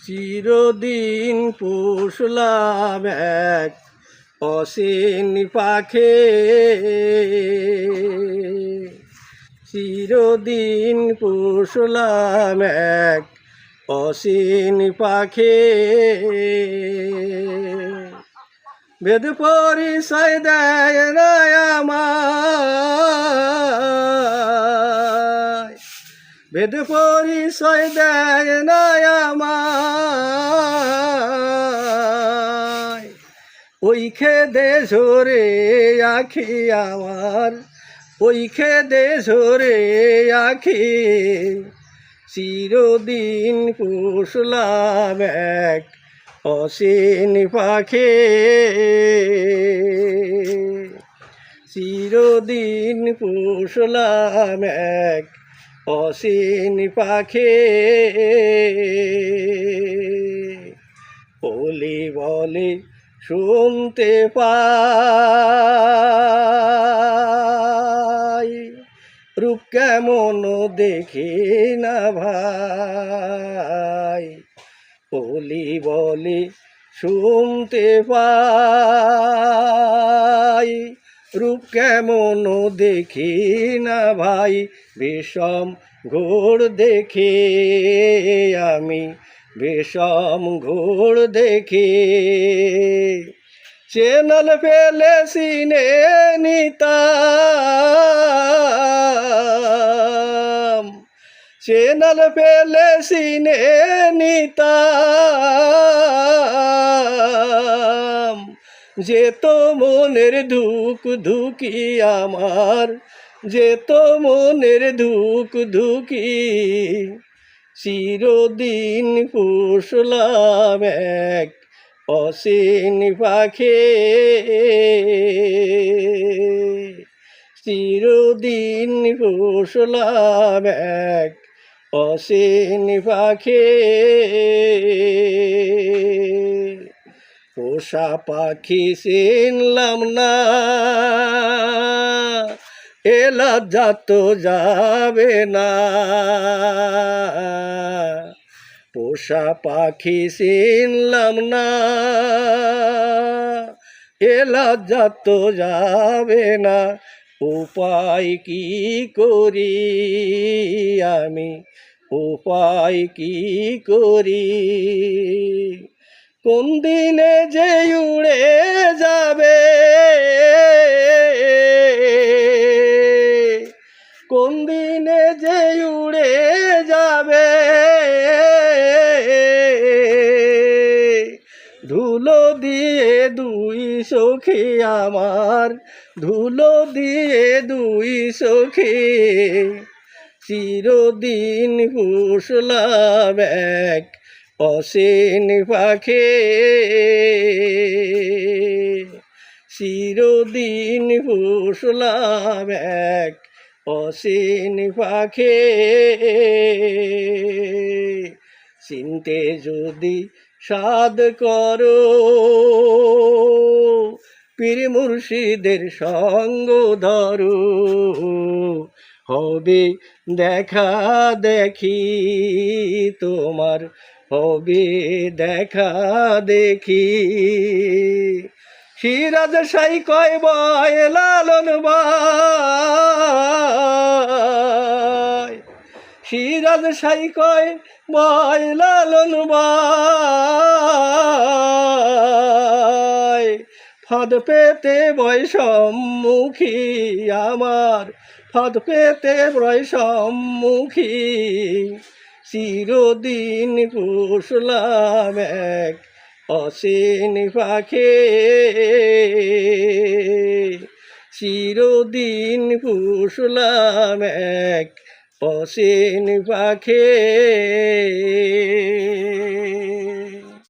চিরদিন পুষলাম এক অসীন পাখে, চিরদিন পুষলাম এক অসীন পাখে। বেদ পরিচয় দেয় না আমায়, বেদ পরিচয় দেয় না আমায়। ওই খেদে ঝরে আখি আমার, ওই খেদে ঝরে আখি। চিরদিন পুষলাম এক অসীন পাখি, চিরদিন পুষলাম এক অসীন পাখি। বলি বলে শুনতে পাই, রূপ কেমন দেখি না ভাই। বলি বলে শুনতে পাই, রূপ কেমন দেখি না ভাই। বিষম ঘোর দেখে আমি, বিষম ঘোর দেখে। চেনাল পেলে সিনে নিতাম, চেনাল পেলে সিনে নিতাম। যেত মনের ধুক ধুকি আমার, যেত মনের ধুক ধুকি। চিরদিন পুষলাম এক অসীন পাখি, চিরদিন পুষলাম এক অসীন পাখি। পোষা পাখি চিনলাম না, এ লজ্জা তো যাবে না। পোষা পাখি চিনলাম না, এ লজ্জা তো যাবে না। উপায় কি করি আমি, উপায় কি করি। কোন দিনে যে উড়ে যাবে, কোন দিনে যে উড়ে যাবে। ধুলো দিয়ে দুই সখী আমার, ধুলো দিয়ে দুই সখী। চিরদিন পুষলাম এক অসীন পাখি, চিরদিন পুষলাম এক অসীন পাখি। চিনতে যদি সাধ করো, পীর মুর্শিদের সঙ্গ ধরো। হবে দেখা দেখি তোমার, হবে দেখা দেখি। সিরাজ সাই কয় বয় লালন ভাই, সিরাজ সাই কয় বয় লালন ভাই। ফাঁদ পেতে বয় সম্মুখী আমার, ফাঁদ পেতে বয় সম্মুখী। চিরদিন পুষলাম এক অসীন পাখি, চিরদিন পুষলাম এক অসীন পাখি।